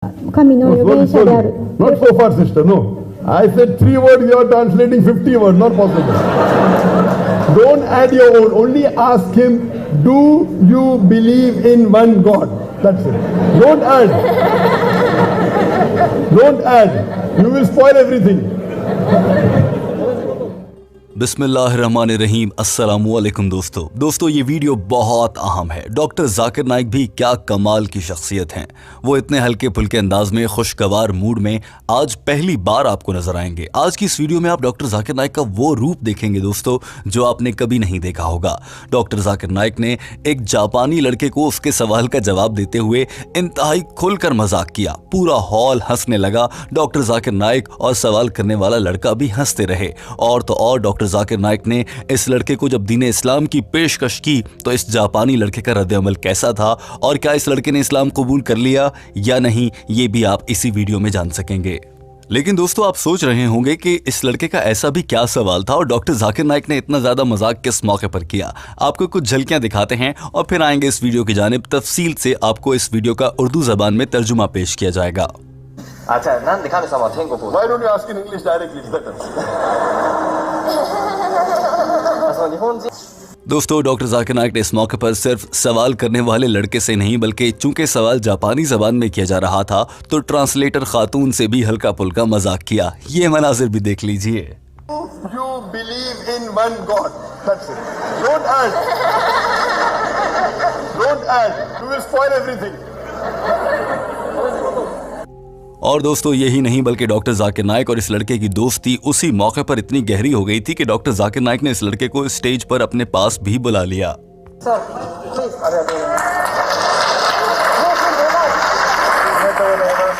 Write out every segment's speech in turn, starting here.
神の預言者である。 Not so far, sister. No. I said 3 words. You are translating 50 words. Not possible. Don't add your own. Only ask him, do you believe in one God? That's it. Don't add. Don't add. You will spoil everything. बिस्मिल्लाहिर्रहमानिर्रहीम। अस्सलामुअलैकुम दोस्तों ये video बहुत अहम है। Doctor Zakir Naik भी क्या कमाल की शख्सियत हैं। वो इतने हल्के फुल्के अंदाज में खुशगवार मूड में आज पहली बार आपको नजर आएंगे। आज की इस वीडियो में आप डॉक्टर जाकिर नाइक का वो रूप देखेंगे दोस्तों जो आपने कभी नहीं देखा होगा। डॉक्टर जाकिर नाइक ने एक जापानी लड़के को उसके सवाल का जवाब देते हुए इंतहाई खुलकर मजाक किया। पूरा हॉल हंसने लगा। डॉक्टर जाकिर नाइक और सवाल करने वाला लड़का भी हंसते रहे। और तो और डॉक्टर जाकिर नाइक ने इस लड़के को जब दीन इस्लाम की पेशकश की तो इस जापानी लड़के का रद्द-ए-अमल कैसा था और क्या इस लड़के ने इस्लाम कबूल कर लिया या नहीं, ये भी आप इसी वीडियो में जान सकेंगे। लेकिन दोस्तों आप सोच रहे होंगे कि इस लड़के का ऐसा भी क्या सवाल था और डॉक्टर जाकिर नाइक ने इतना ज्यादा मजाक किस मौके पर किया। आपको कुछ झलकियां दिखाते हैं और फिर आएंगे इस वीडियो की जानिब। तफसील से आपको इस वीडियो का उर्दू जबान में तर्जुमा पेश किया जाएगा। अच्छा,なんで神様は天国を Why don't you ask in English directly? It's better. その日本人 दोस्तों डॉक्टर जाकिर नाइक ने इस मौके पर सिर्फ सवाल करने वाले लड़के से नहीं बल्कि चूंकि सवाल जापानी जबान में किया जा रहा था तो ट्रांसलेटर खातून से भी हल्का फुल्का मजाक किया। ये मनाजिर भी देख लीजिए। You believe in one God. That's it. Don't add. Don't add. You will spoil everything. और दोस्तों यही नहीं बल्कि डॉक्टर जाकिर नाइक और इस लड़के की दोस्ती उसी मौके पर इतनी गहरी हो गई थी कि डॉक्टर जाकिर नाइक ने इस लड़के को स्टेज पर अपने पास भी बुला लिया। さあ、please ありがとうございます。ありがとうございます。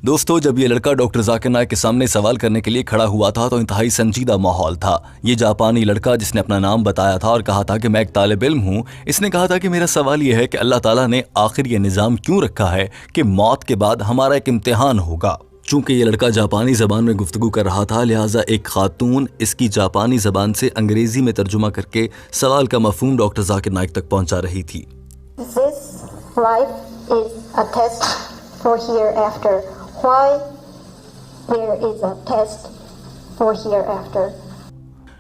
दोस्तों जब ये लड़का डॉक्टर जाकिर नाइक के सामने सवाल करने के लिए खड़ा हुआ था तो इंतहाई संजीदा माहौल था। ये जापानी लड़का जिसने अपना नाम बताया था और कहा था कि मैं एक तालिब इल्म हूँ, इसने कहा था कि मेरा सवाल ये है कि अल्लाह ताला ने आखिर ये निज़ाम क्यों रखा है कि मौत के बाद हमारा एक इम्तिहान होगा। चूंकि ये लड़का जापानी ज़बान में गुफ्तगू कर रहा था लिहाजा एक खातून इसकी जापानी ज़बान से अंग्रेज़ी में तर्जुमा करके सवाल का मफहूम डॉक्टर जाकिर नाइक तक पहुँचा रही थी। This life is a test for hereafter. Why there is a test for hereafter?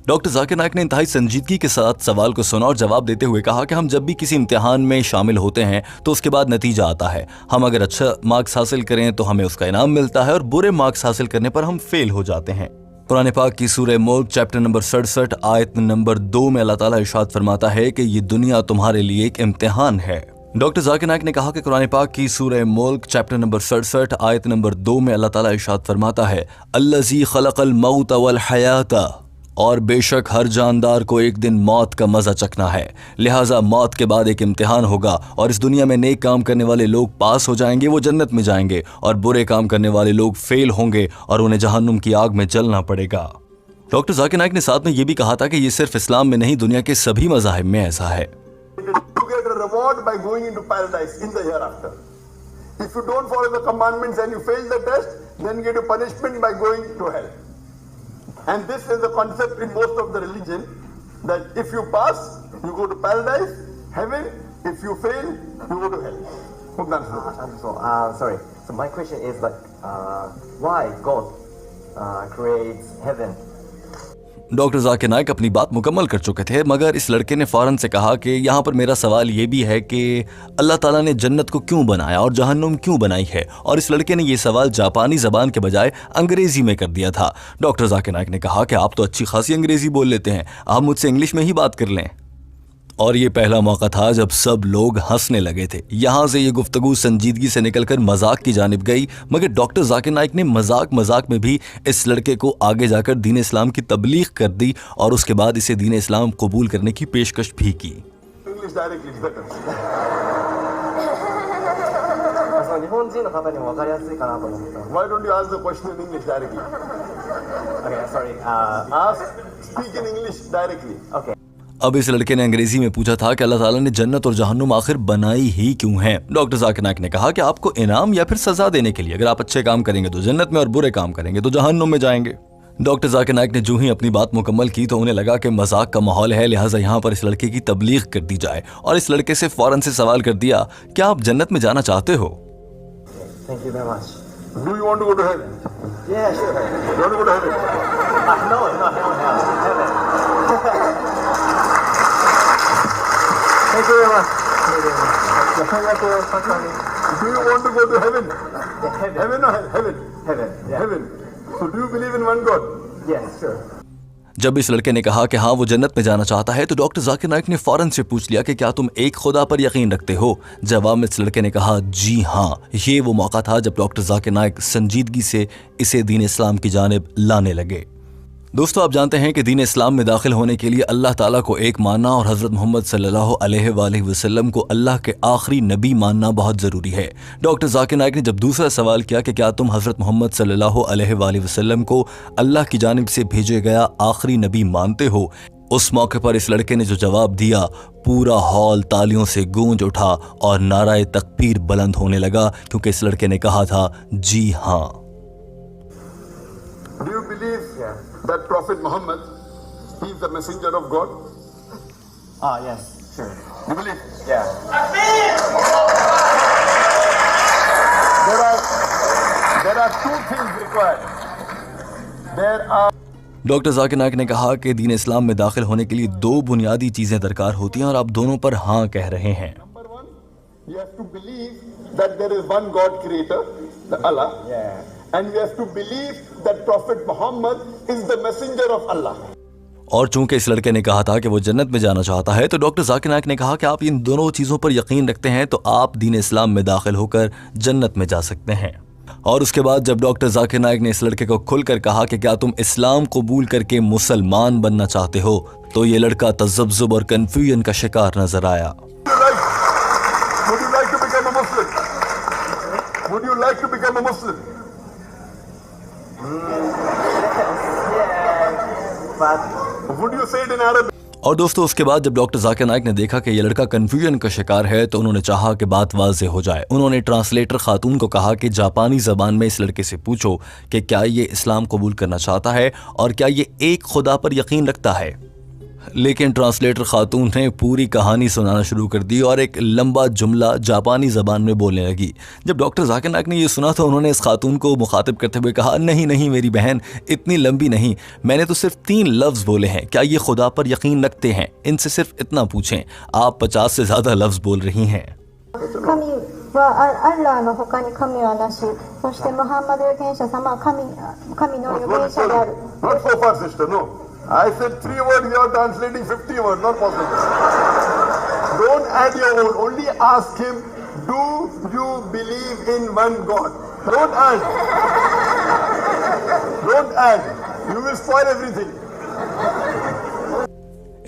Doctor Zakir Naik ने इंतहाई संजीदगी के साथ सवाल को सुना और जवाब देते हुए कहा कि हम जब भी किसी इम्तिहान में शामिल होते हैं तो उसके बाद नतीजा आता है। हम अगर अच्छा मार्क्स हासिल करें तो हमें उसका इनाम मिलता है और बुरे मार्क्स हासिल करने पर हम फेल हो जाते हैं। कुरान पाक की सूरह मुल्क चैप्टर नंबर 67 आयत नंबर 2 में अल्लाह ताला इरशाद फरमाता है कि ये दुनिया तुम्हारे लिए एक इम्तिहान है। डॉक्टर जाकिर नाइक ने कहा कि कुरान पाक की सूरह मुल्क चैप्टर नंबर 67 आयत नंबर 2 में अल्लाह ताला इरशाद फरमाता है अल्लज़ी खलक़ल मौत वल हयाता, और बेशक हर जानदार को एक दिन मौत का मजा चखना है। लिहाजा मौत के बाद एक इम्तिहान होगा और इस दुनिया में नेक काम करने वाले लोग पास हो जाएंगे, वो जन्नत में जाएंगे, और बुरे काम करने वाले लोग फेल होंगे और उन्हें जहन्नुम की आग में जलना पड़ेगा। डॉक्टर जाकिर नाइक ने साथ में ये भी कहा था कि ये सिर्फ इस्लाम में नहीं दुनिया के सभी मज़ाहिब में ऐसा है। You get a reward by going into paradise in the hereafter. If you don't follow the commandments and you fail the test, then you get a punishment by going to hell. And this is the concept in most of the religion, that if you pass, you go to paradise, heaven. If you fail, you go to hell. Hope that's the question. sorry. So my question is like, why God creates heaven? Doctor Zakir Naik अपनी बात मुकम्मल कर चुके थे मगर इस लड़के ने फ़ौरन से कहा कि यहाँ पर मेरा सवाल ये भी है कि अल्लाह ताला ने जन्नत को क्यों बनाया और जहन्नुम क्यों बनाई है। और इस लड़के ने ये सवाल जापानी ज़बान के बजाय अंग्रेज़ी में कर दिया था। डॉक्टर जाकिर नाइक ने कहा कि आप तो अच्छी खासी अंग्रेज़ी बोल लेते हैं, आप मुझसे इंग्लिश में ही बात कर लें। और ये पहला मौका था जब सब लोग हंसने लगे थे। यहाँ से ये गुफ्तगू संजीदगी से निकलकर मजाक की जानिब गई मगर डॉक्टर जाकिर नाइक ने मजाक में भी इस लड़के को आगे जाकर दीन इस्लाम की तबलीग कर दी और उसके बाद इसे दीन इस्लाम कबूल करने की पेशकश भी की। English directly is better. その日本人の方にも分かりやすいかなと思ってた。 Why don't you ask the question in English directly? Okay, sorry. Ask, speak in English directly. Okay. अब इस लड़के ने अंग्रेजी में पूछा था कि अल्लाह ताला ने जन्नत और जहन्नुम आखिर बनाई ही क्यों है। डॉक्टर जाकिर नाइक ने कहा कि आपको इनाम या फिर सजा देने के लिए, अगर आप अच्छे काम करेंगे तो जन्नत में और बुरे काम करेंगे तो जहन्नुम में जाएंगे। डॉक्टर जाकिर नाइक ने जो ही अपनी बात मुकम्मल की तो उन्हें लगा कि मजाक का माहौल है, लिहाजा यहाँ पर इस लड़के की तबलीग कर दी जाए और इस लड़के से फौरन से सवाल कर दिया, क्या आप जन्नत में जाना चाहते हो? Thank you very much. Do you want to go to heaven? Yeah, sure. You want to go to heaven? No, not heaven. Thank you very much. Do you want to go to heaven? Heaven. Heaven or heaven? Heaven. Yeah. Heaven. So do you believe in one God? Yes, sure. जब इस लड़के ने कहा कि हाँ वो जन्नत में जाना चाहता है तो डॉक्टर जाकिर नाइक ने फौरन से पूछ लिया कि क्या तुम एक खुदा पर यकीन रखते हो? जवाब में इस लड़के ने कहा जी हाँ। ये वो मौका था जब डॉक्टर जाकिर नाइक संजीदगी से इसे दीन इस्लाम की जानिब लाने लगे। दोस्तों, आप जानते हैं कि दीन इस्लाम में दाखिल होने के लिए अल्लाह ताला को एक मानना और हज़रत मोहम्मद सल्लल्लाहु अलैहि वसल्लम को अल्लाह के आखिरी नबी मानना बहुत ज़रूरी है। डॉक्टर जाकिर नाइक ने जब दूसरा सवाल किया कि क्या तुम हज़रत मोहम्मद सल्लल्लाहु अलैहि वसल्लम को अल्लाह की जानिब से भेजे गया आखिरी नबी मानते हो, उस मौके पर इस लड़के ने जो जवाब दिया, पूरा हॉल तालियों से गूंज उठा और नाराए तकबीर बुलंद होने लगा, क्योंकि इस लड़के ने कहा था जी हाँ। Do you believe that Prophet Muhammad, he is the messenger of God? Yes, sure. You believe? Yeah. There are two things required. There are doctor Zakir Naik ने कहा कि दीन इस्लाम में दाखिल होने के लिए दो बुनियादी चीजें दरकार होती हैं और आप दोनों पर हाँ कह रहे हैं। number one, you have to believe that there is one God creator, the Allah. Yeah. And you have to believe that Prophet Muhammad is the messenger of Allah. और चूंकि इस लड़के ने कहा था कि वो जन्नत में जाना चाहता है तो डॉक्टर जाकिर नाइक ने कहा कि आप इन दोनों चीज़ों पर यकीन रखते हैं तो आप दीन इस्लाम में दाखिल होकर जन्नत में जा सकते हैं। और उसके बाद जब डॉक्टर जाकिर नाइक ने इस लड़के को खुलकर कहा कि क्या तुम इस्लाम कबूल करके मुसलमान बनना चाहते हो, तो ये लड़का तज़ब्ज़ुब और कन्फ्यूजन का शिकार नजर आया। Would you like to become a Muslim? Would you like to become a Muslim? Would you say it in Arabic? और दोस्तों, उसके बाद जब डॉक्टर जाकिर नाइक ने देखा कि ये लड़का कन्फ्यूजन का शिकार है तो उन्होंने चाहा कि बात वाज़ेह हो जाए। उन्होंने ट्रांसलेटर खातून को कहा कि जापानी ज़बान में इस लड़के से पूछो कि क्या ये इस्लाम कबूल करना चाहता है और क्या ये एक खुदा पर यकीन रखता है। लेकिन ट्रांसलेटर खातून ने पूरी कहानी सुनाना शुरू कर दी और एक लंबा जुमला जापानी ज़बान में बोलने लगी। जब डॉक्टर जाकिर नाइक ने ये सुना तो उन्होंने इस खातून को मुखातिब करते हुए कहा, नहीं नहीं मेरी बहन, इतनी लंबी नहीं, मैंने तो सिर्फ 3 लफ्ज़ बोले हैं। क्या ये खुदा पर यकीन रखते हैं? इनसे सिर्फ इतना पूछें। आप 50 से ज़्यादा लफ्ज़ बोल रही हैं। 神はアッラーの他に神はなし、そしてムハンマド預言者様は神の預言者である。 Not so far, sister, no. I said 3 words, you are translating 50 words, not possible. Don't add your own, only ask him, do you believe in one God? Don't add. Don't add. You will spoil everything.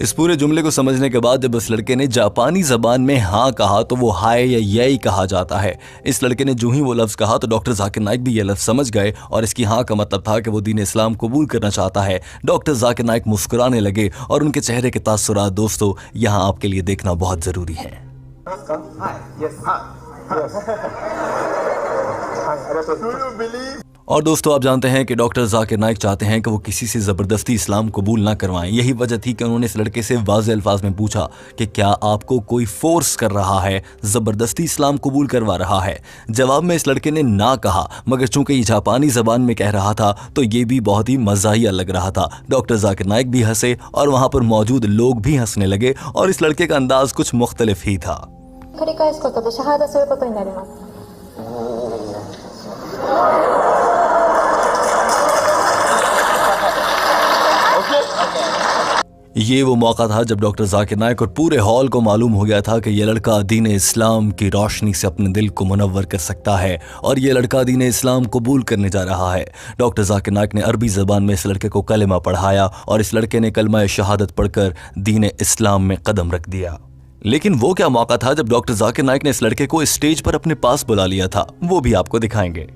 इस पूरे जुमले को समझने के बाद जब इस लड़के ने जापानी ज़बान में हाँ कहा तो वो हाय या यही कहा जाता है। इस लड़के ने जो ही वो लफ्ज़ कहा तो डॉक्टर जाकिर नाइक भी ये लफ्ज़ समझ गए और इसकी हाँ का मतलब था कि वो दीन इस्लाम कबूल करना चाहता है। डॉक्टर जाकिर नाइक मुस्कुराने लगे और उनके चेहरे के तासुरात दोस्तों यहाँ आपके लिए देखना बहुत ज़रूरी है। Hi. Yes. Hi. Yes. Do you believe? और दोस्तों, आप जानते हैं कि डॉक्टर जाकिर नाइक चाहते हैं कि वो किसी से ज़बरदस्ती इस्लाम कबूल ना करवाएं। यही वजह थी कि उन्होंने इस लड़के से वाज़ेह अल्फाज में पूछा कि क्या आपको कोई फोर्स कर रहा है, ज़बरदस्ती इस्लाम कबूल करवा रहा है। जवाब में इस लड़के ने ना कहा, मगर चूंकि ये जापानी ज़बान में कह रहा था तो ये भी बहुत ही मज़ाहिया लग रहा था। डॉक्टर जाकिर नाइक भी हंसे और वहाँ पर मौजूद लोग भी हंसने लगे और इस लड़के का अंदाज कुछ मुख्तलिफ ही था। 繰り返すことでシャハダすることになります。 ये वो मौका था जब डॉक्टर जाकिर नाइक और पूरे हॉल को मालूम हो गया था कि ये लड़का दीन इस्लाम की रोशनी से अपने दिल को मुनव्वर कर सकता है और ये लड़का दीन इस्लाम कबूल करने जा रहा है। डॉक्टर जाकिर नाइक ने अरबी ज़बान में इस लड़के को कलिमा पढ़ाया और इस लड़के ने कलमा शहादत पढ़कर दीन इस्लाम में कदम रख दिया। लेकिन वो क्या मौका था जब डॉक्टर जाकिर नाइक ने इस लड़के को स्टेज पर अपने पास बुला लिया था, वो भी आपको दिखाएंगे।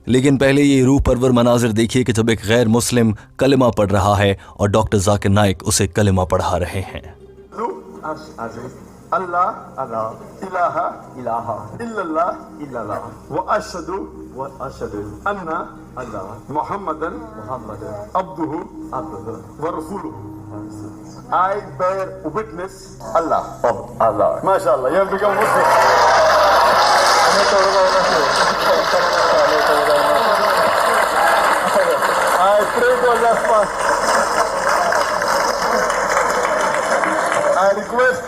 लेकिन पहले ये रूह परवर मनाजिर देखिए कि जब एक गैर मुस्लिम कलिमा पढ़ रहा है और डॉक्टर जाकिर नाइक उसे कलिमा पढ़ा रहे हैं। अल्लाह Allah इलाहा ilaha इल्लल्लाह illallah व अशहदु wa ashhadu अन्ना anna मुहम्मदन Muhammadan अब्दुहु abduhu व रसूलुहु। I bear witness Allah. of Allah. MashaAllah, you have become Muslim. I pray to Allah's path. I request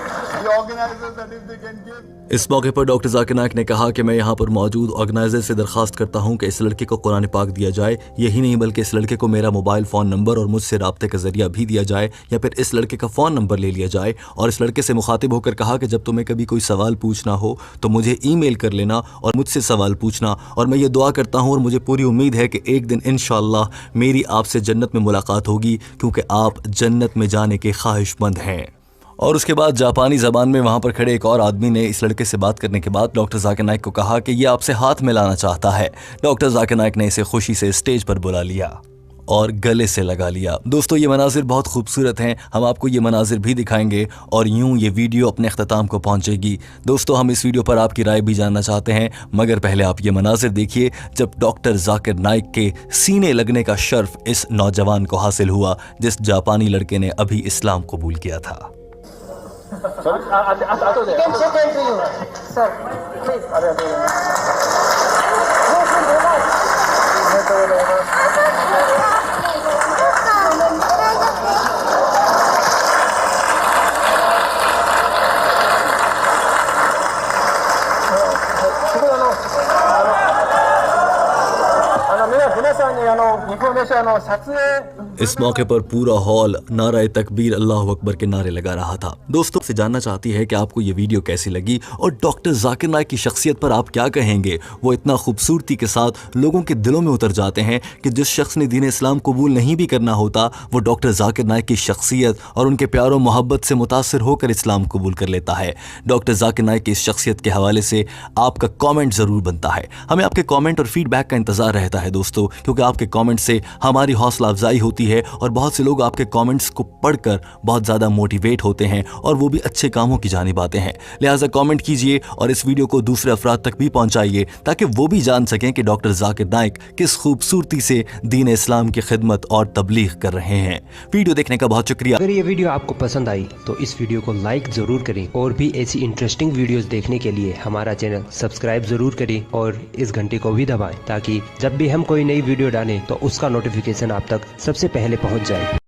the organizers that if they can give. इस मौके पर doctor Zakir Naik ने कहा कि मैं यहाँ पर मौजूद ऑर्गेनाइजर से दरखास्त करता हूँ कि इस लड़के को कुरान पाक दिया जाए। यही नहीं बल्कि इस लड़के को मेरा मोबाइल फ़ोन नंबर और मुझसे राब्ते का ज़रिया भी दिया जाए, या फिर इस लड़के का फ़ोन नंबर ले लिया जाए और इस लड़के से मुखातिब होकर कहा कि जब तुम्हें कभी कोई सवाल पूछना हो तो मुझे ईमेल कर लेना और मुझसे सवाल पूछना। और मैं ये दुआ करता हूँ और मुझे पूरी उम्मीद है कि एक दिन इंशाअल्लाह मेरी आपसे जन्नत में मुलाकात होगी, क्योंकि आप जन्नत में जाने के ख्वाहिशमंद हैं। और उसके बाद जापानी ज़बान में वहाँ पर खड़े एक और आदमी ने इस लड़के से बात करने के बाद डॉक्टर जाकिर नाइक को कहा कि ये आपसे हाथ मिलाना चाहता है। डॉक्टर जाकिर नाइक ने इसे खुशी से स्टेज पर बुला लिया और गले से लगा लिया। दोस्तों, ये मनाजिर बहुत खूबसूरत हैं, हम आपको ये मनाजिर भी दिखाएंगे और यूं ये वीडियो अपने अख्ताम को पहुंचेगी। दोस्तों, हम इस वीडियो पर आपकी राय भी जानना चाहते हैं, मगर पहले आप ये मनाजिर देखिए जब डॉक्टर जाकिर नाइक के सीने लगने का शर्फ इस नौजवान को हासिल हुआ जिस जापानी लड़के ने अभी इस्लाम कबूल किया था। इस मौके पर पूरा हॉल नारा तकबीर अल्लाह अकबर के नारे लगा रहा था। दोस्तों से जानना चाहती है कि आपको ये वीडियो कैसी लगी और डॉक्टर जाकिर नाइक की शख्सियत पर आप क्या कहेंगे। वो इतना खूबसूरती के साथ लोगों के दिलों में उतर जाते हैं कि जिस शख्स ने दीन इस्लाम कबूल नहीं भी करना होता वो डॉक्टर जाकिर नाइक की शख्सियत और उनके प्यार और मोहब्बत से मुतासिर होकर इस्लाम कबूल कर लेता है। डॉक्टर जाकिर नाइक की इस शख्सियत के हवाले से आपका कॉमेंट ज़रूर बनता है। हमें आपके कॉमेंट और फीडबैक का इंतज़ार रहता है दोस्तों, क्योंकि आपके कॉमेंट से हमारी हौसला अफजाई होती है और बहुत से लोग आपके कमेंट्स को पढ़कर बहुत ज़्यादा मोटिवेट होते हैं और वो भी अच्छे कामों की जानिब आते हैं। लिहाजा कमेंट कीजिए और इस वीडियो को दूसरे अफराद तक भी पहुंचाइए ताकि वो भी जान सकें कि डॉक्टर जाकिर नाइक किस खूबसूरती से दीन इस्लाम की खिदमत और तबलीग कर रहे हैं। वीडियो देखने का बहुत शुक्रिया। अगर ये वीडियो आपको पसंद आई तो इस वीडियो को लाइक ज़रूर करें और भी ऐसी इंटरेस्टिंग वीडियोस देखने के लिए हमारा चैनल सब्सक्राइब ज़रूर करें और इस घंटे को भी दबाएं ताकि जब भी हम कोई नई वीडियो डालें तो उसका नोटिफिकेशन आप तक सबसे पहले पहुंच जाए।